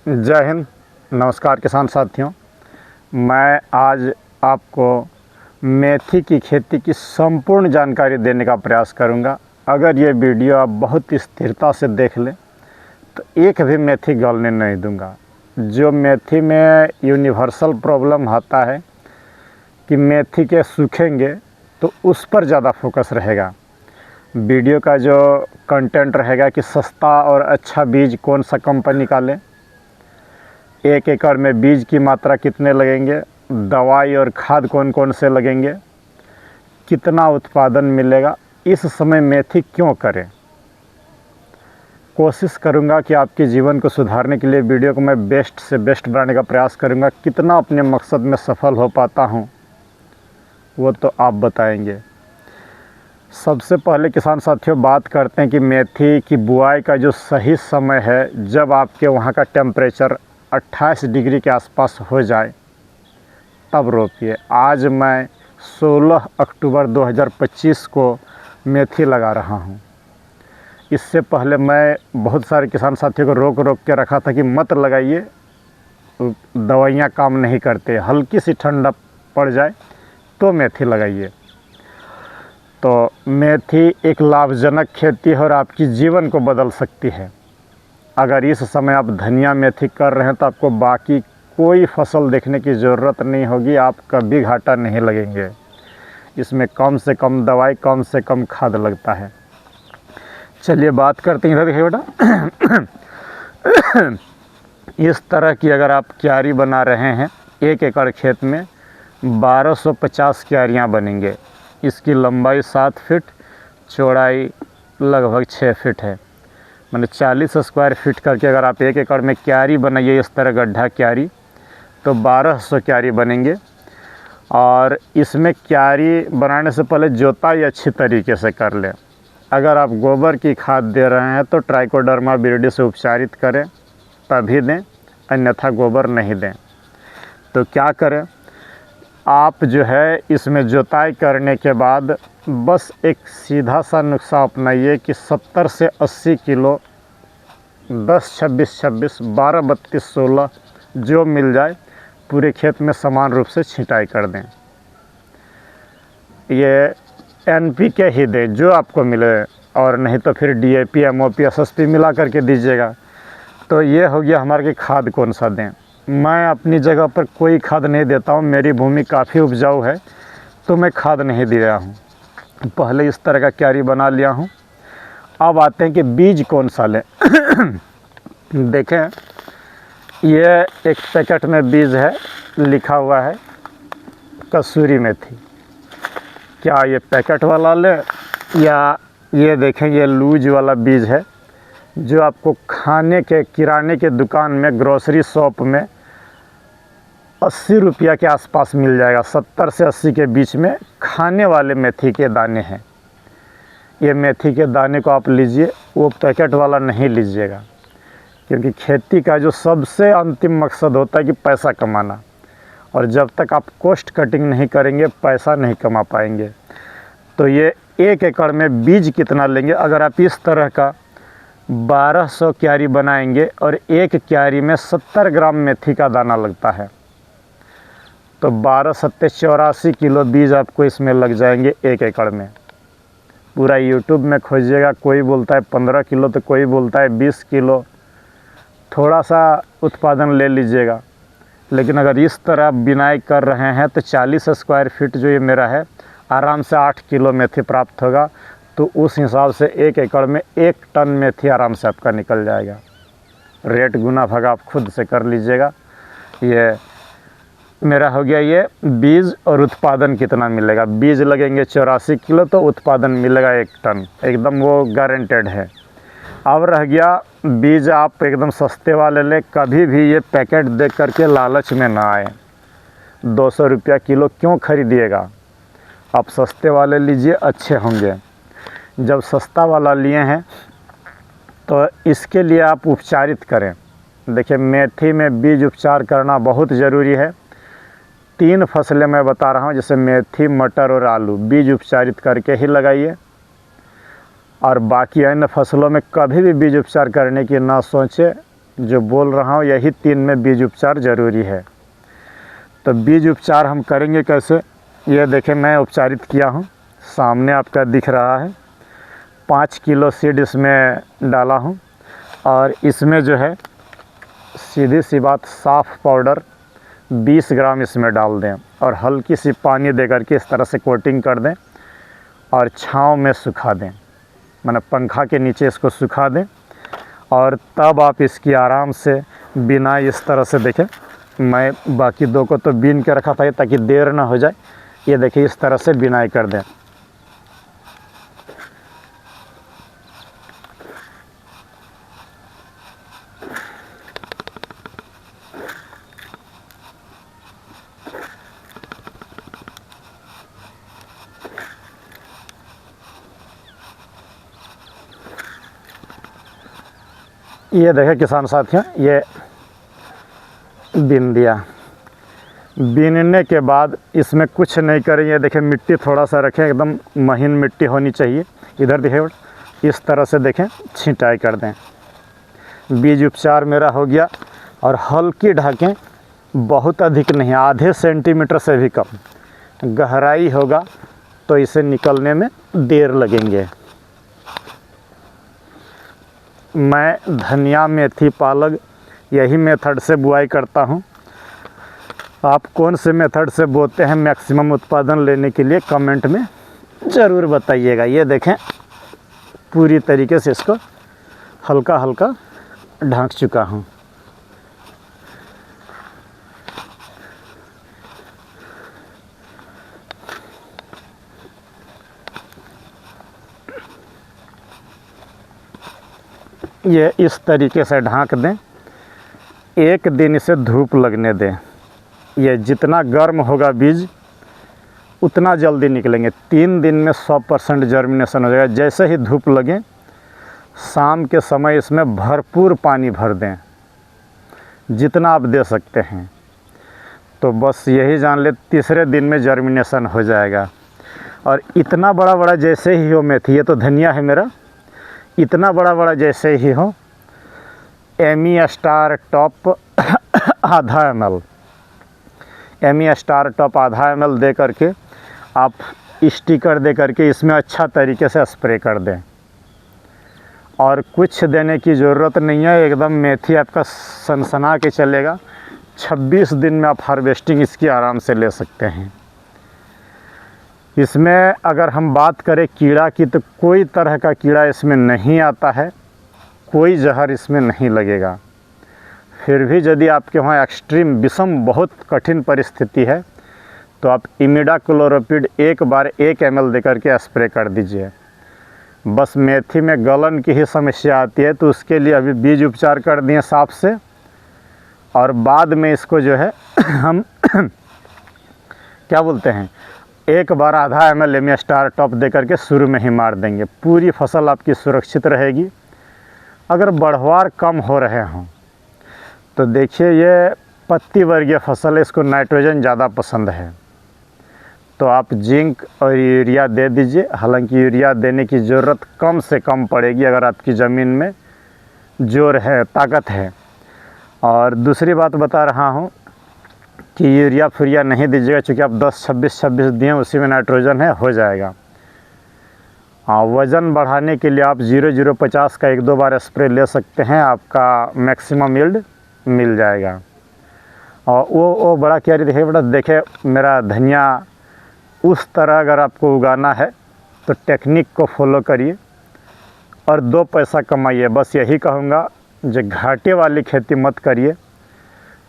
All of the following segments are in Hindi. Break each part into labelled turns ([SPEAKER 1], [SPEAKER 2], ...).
[SPEAKER 1] जय हिंद। नमस्कार किसान साथियों, मैं आज आपको मेथी की खेती की संपूर्ण जानकारी देने का प्रयास करूंगा। अगर ये वीडियो आप बहुत स्थिरता से देख लें तो एक भी मेथी गलने नहीं दूंगा। जो मेथी में यूनिवर्सल प्रॉब्लम आता है कि मेथी के सूखेंगे, तो उस पर ज़्यादा फोकस रहेगा। वीडियो का जो कंटेंट रहेगा कि सस्ता और अच्छा बीज कौन सा कंपनी का लें, 1 एकड़ में बीज की मात्रा कितने लगेंगे, दवाई और खाद कौन कौन से लगेंगे, कितना उत्पादन मिलेगा, इस समय मेथी क्यों करें। कोशिश करूंगा कि आपके जीवन को सुधारने के लिए वीडियो को मैं बेस्ट से बेस्ट बनाने का प्रयास करूंगा। कितना अपने मकसद में सफल हो पाता हूं वो तो आप बताएंगे। सबसे पहले किसान साथियों बात करते हैं कि मेथी की बुआई का जो सही समय है, जब आपके वहाँ का टेम्परेचर 28 डिग्री के आसपास हो जाए तब रोपिए। आज मैं 16 अक्टूबर 2025 को मेथी लगा रहा हूँ। इससे पहले मैं बहुत सारे किसान साथियों को रोक के रखा था कि मत लगाइए, दवाइयाँ काम नहीं करते, हल्की सी ठंडा पड़ जाए तो मेथी लगाइए। तो मेथी एक लाभजनक खेती है और आपकी जीवन को बदल सकती है। अगर इस समय आप धनिया मेथी कर रहे हैं तो आपको बाकी कोई फसल देखने की ज़रूरत नहीं होगी, आप कभी घाटा नहीं लगेंगे। इसमें कम से कम दवाई, कम से कम खाद लगता है। चलिए बात करते हैं। इधर देखिए बेटा, इस तरह की अगर आप क्यारी बना रहे हैं, 1 एकड़ खेत में 1250 क्यारियाँ बनेंगे। इसकी लंबाई 7 फीट, चौड़ाई लगभग 6 फीट है। मैंने 40 स्क्वायर फीट करके अगर आप 1 एकड़ में क्यारी बनाइए, इस तरह गड्ढा क्यारी, तो 1200 क्यारी बनेंगे। और इसमें क्यारी बनाने से पहले जोताई अच्छी तरीके से कर लें। अगर आप गोबर की खाद दे रहे हैं तो ट्राइकोडर्मा विरिडी से उपचारित करें तभी दें, अन्यथा गोबर नहीं दें। तो क्या करें, आप जो है इसमें जोताई करने के बाद बस एक सीधा सा नुस्खा अपनाइए कि 70 से 80 किलो 10-26-26 12-32-16 जो मिल जाए पूरे खेत में समान रूप से छिंटाई कर दें। ये NPK ही दें जो आपको मिले, और नहीं तो फिर DAP, MOP, SSP मिला करके दीजिएगा। तो ये हो गया हमारे कि खाद कौन सा दें। मैं अपनी जगह पर कोई खाद नहीं देता हूँ, मेरी भूमि काफ़ी उपजाऊ है तो मैं खाद नहीं दे रहा हूँ। पहले इस तरह का क्यारी बना लिया हूँ। अब आते हैं कि बीज कौन सा लें। देखें, ये एक पैकेट में बीज है, लिखा हुआ है कसूरी मेथी। क्या ये पैकेट वाला लें या ये देखें, ये लूज वाला बीज है जो आपको खाने के किराने के दुकान में, ग्रोसरी शॉप में 80 रुपया के आसपास मिल जाएगा। 70 से 80 के बीच में खाने वाले मेथी के दाने हैं। ये मेथी के दाने को आप लीजिए, वो पैकेट वाला नहीं लीजिएगा, क्योंकि खेती का जो सबसे अंतिम मकसद होता है कि पैसा कमाना, और जब तक आप कॉस्ट कटिंग नहीं करेंगे पैसा नहीं कमा पाएंगे। तो ये 1 एकड़ में बीज कितना लेंगे, अगर आप इस तरह का 1200 क्यारी बनाएंगे और एक क्यारी में 70 ग्राम मेथी का दाना लगता है, तो 12-7 84 किलो बीज आपको इसमें लग जाएंगे 1 एकड़ में। पूरा यूट्यूब में खोजिएगा, कोई बोलता है 15 किलो तो कोई बोलता है 20 किलो। थोड़ा सा उत्पादन ले लीजिएगा, लेकिन अगर इस तरह बिनाई कर रहे हैं तो 40 स्क्वायर फीट जो ये मेरा है, आराम से 8 किलो मेथी प्राप्त होगा। तो उस हिसाब से 1 एकड़ में 1 टन मेथी आराम से आपका निकल जाएगा। रेट गुना भागा आप खुद से कर लीजिएगा। ये मेरा हो गया ये बीज। और उत्पादन कितना मिलेगा, बीज लगेंगे 84 किलो तो उत्पादन मिलेगा 1 टन, एकदम वो गारंटेड है। अब रह गया बीज, आप एकदम सस्ते वाले लें। कभी भी ये पैकेट देख करके लालच में ना आए। 200 रुपया किलो क्यों खरीदिएगा, आप सस्ते वाले लीजिए, अच्छे होंगे। जब सस्ता वाला लिए हैं तो इसके लिए आप उपचारित करें। देखिए, मेथी में बीज उपचार करना बहुत ज़रूरी है। 3 फसलें मैं बता रहा हूँ, जैसे मेथी, मटर और आलू, बीज उपचारित करके ही लगाइए। और बाकी अन्य फसलों में कभी भी बीज उपचार करने की ना सोचें, जो बोल रहा हूँ यही 3 में बीज उपचार ज़रूरी है। तो बीज उपचार हम करेंगे कैसे, ये देखें मैं उपचारित किया हूँ, सामने आपका दिख रहा है। 5 किलो सीड इसमें डाला हूँ और इसमें जो है सीधी सी बात साफ़ पाउडर 20 ग्राम इसमें डाल दें और हल्की सी पानी दे करके इस तरह से कोटिंग कर दें और छाँव में सुखा दें, माने पंखा के नीचे इसको सुखा दें। और तब आप इसकी आराम से बिना इस तरह से देखें, मैं बाकी 2 को तो बीन के रखा था ताकि देर ना हो जाए। ये देखिए इस तरह से बिनाई कर दें। ये देखें किसान साथियों, ये बीन दिया। बीनने के बाद इसमें कुछ नहीं करें। ये देखें मिट्टी थोड़ा सा रखें, एकदम महीन मिट्टी होनी चाहिए। इधर देखें इस तरह से देखें छिंटाई कर दें। बीज उपचार मेरा हो गया और हल्की ढकें, बहुत अधिक नहीं, आधे सेंटीमीटर से भी कम गहराई होगा तो इसे निकलने में देर लगेंगे। मैं धनिया, मेथी, पालक यही मेथड से बुआई करता हूँ। आप कौन से मेथड से बोते हैं मैक्सिमम उत्पादन लेने के लिए कमेंट में ज़रूर बताइएगा। ये देखें पूरी तरीके से इसको हल्का हल्का ढाँक चुका हूँ। ये इस तरीके से ढाँक दें, 1 दिन इसे धूप लगने दें। ये जितना गर्म होगा बीज उतना जल्दी निकलेंगे। 3 दिन में 100% जर्मिनेशन हो जाएगा। जैसे ही धूप लगे शाम के समय इसमें भरपूर पानी भर दें, जितना आप दे सकते हैं। तो बस यही जान ले 3रे दिन में जर्मिनेशन हो जाएगा। और इतना बड़ा बड़ा जैसे ही हो मेथी, ये तो धनिया है मेरा, इतना बड़ा बड़ा जैसे ही हो, एमी स्टार टॉप आधा ml, एमी स्टार टॉप आधा ml दे करके आप स्टिकर दे करके इसमें अच्छा तरीके से स्प्रे कर दें। और कुछ देने की ज़रूरत नहीं है, एकदम मेथी आपका सनसना के चलेगा। 26 दिन में आप हार्वेस्टिंग इसकी आराम से ले सकते हैं। इसमें अगर हम बात करें कीड़ा की, तो कोई तरह का कीड़ा इसमें नहीं आता है, कोई जहर इसमें नहीं लगेगा। फिर भी यदि आपके वहाँ एक्सट्रीम विषम बहुत कठिन परिस्थिति है तो आप इमिडाक्लोरोपिड 1 बार 1 ml दे करके स्प्रे कर दीजिए। बस मेथी में गलन की ही समस्या आती है, तो उसके लिए अभी बीज उपचार कर दिए साफ से, और बाद में इसको जो है हम क्या बोलते हैं, 1 बार आधा ml एमी स्टार टॉप दे करके शुरू में ही मार देंगे। पूरी फसल आपकी सुरक्षित रहेगी। अगर बढ़वार कम हो रहे हों तो देखिए ये पत्ती वर्गीय फसल है, इसको नाइट्रोजन ज़्यादा पसंद है, तो आप जिंक और यूरिया दे दीजिए। हालांकि यूरिया देने की ज़रूरत कम से कम पड़ेगी अगर आपकी ज़मीन में जोर है, ताकत है। और दूसरी बात बता रहा हूँ कि यूरिया फुरिया नहीं दीजिएगा, चूँकि आप 10-26 दिए उसी में नाइट्रोजन है, हो जाएगा। हाँ, वज़न बढ़ाने के लिए आप 0-0-50 का 1-2 बार स्प्रे ले सकते हैं, आपका मैक्सिमम यील्ड मिल जाएगा। और वो बड़ा क्यारी देखिए बेटा, देखे मेरा धनिया उस तरह अगर आपको उगाना है तो टेक्निक को फॉलो करिए और 2 पैसा कमाइए। बस यही कहूँगा, जो घाटे वाली खेती मत करिए।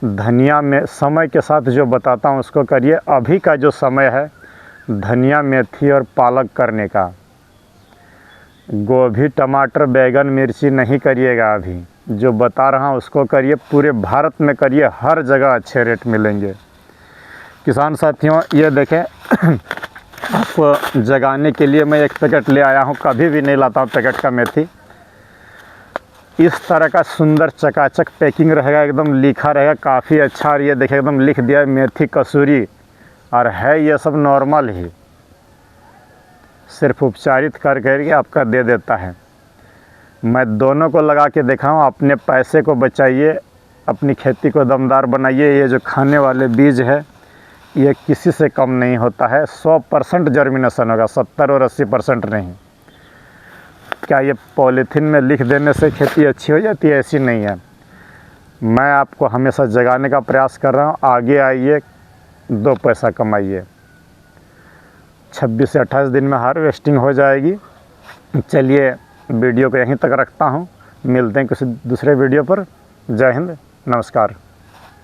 [SPEAKER 1] धनिया में समय के साथ जो बताता हूँ उसको करिए। अभी का जो समय है धनिया, मेथी और पालक करने का, गोभी, टमाटर, बैगन, मिर्ची नहीं करिएगा। अभी जो बता रहा हूँ उसको करिए, पूरे भारत में करिए, हर जगह अच्छे रेट मिलेंगे। किसान साथियों ये देखें आपको जगाने के लिए मैं 1 पैकेट ले आया हूँ, कभी भी नहीं लाता हूँ पैकेट का मेथी। इस तरह का सुंदर चकाचक पैकिंग रहेगा, एकदम लिखा रहेगा, काफ़ी अच्छा। और ये देखें एकदम लिख दिया है मेथी कसूरी, और है ये सब नॉर्मल ही, सिर्फ उपचारित कर करके आपका दे देता है। मैं दोनों को लगा के देखा हूँ। अपने पैसे को बचाइए, अपनी खेती को दमदार बनाइए। ये जो खाने वाले बीज है ये किसी से कम नहीं होता है। 100% जर्मिनेशन होगा, 70 और 80% नहीं। क्या ये पॉलीथीन में लिख देने से खेती अच्छी हो जाती है? ऐसी नहीं है। मैं आपको हमेशा जगाने का प्रयास कर रहा हूँ, आगे आइए, 2 पैसा कमाइए। 26 से 28 दिन में हार्वेस्टिंग हो जाएगी। चलिए वीडियो को यहीं तक रखता हूँ, मिलते हैं किसी दूसरे वीडियो पर। जय हिंद, नमस्कार।